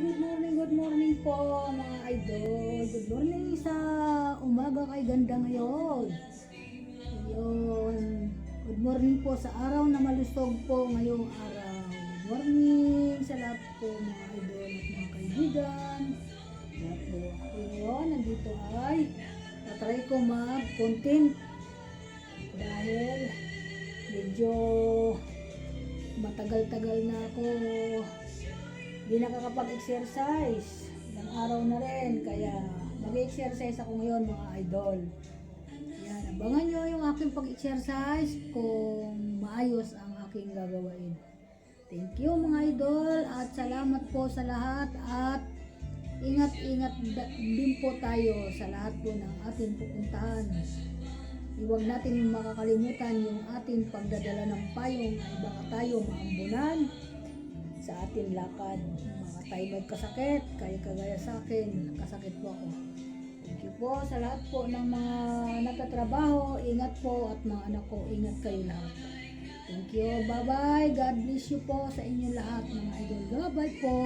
good morning po mga idol. Good morning sa umaga kay ganda ngayon. Ayun. Good morning po sa araw na malusog po ngayong araw. Good morning sa lahat po mga idol at mga kaibigan. Lahat po. Ngayon, nandito ay tatry ko mag-content dahil medyo matagal-tagal na ako hindi nakakapag-exercise. Ilang araw na rin, kaya mag-exercise ako ngayon mga idol. Yan, abangan nyo yung aking pag-exercise kung maayos ang aking gagawin. Thank you mga idol at salamat po sa lahat at ingat-ingat din po tayo sa lahat po ng ating pupuntahan. Huwag natin makakalimutan yung ating pagdadala ng payong ay baka tayo maambunan sa ating lakad. Mga tayo magkasakit, kayo kagaya sa akin, kasakit po ako. Thank you po sa lahat po ng mga nagtatrabaho. Ingat po at mga anak ko, ingat kayo lahat. Thank you, bye bye. God bless you po sa inyong lahat mga idol. Bye bye po.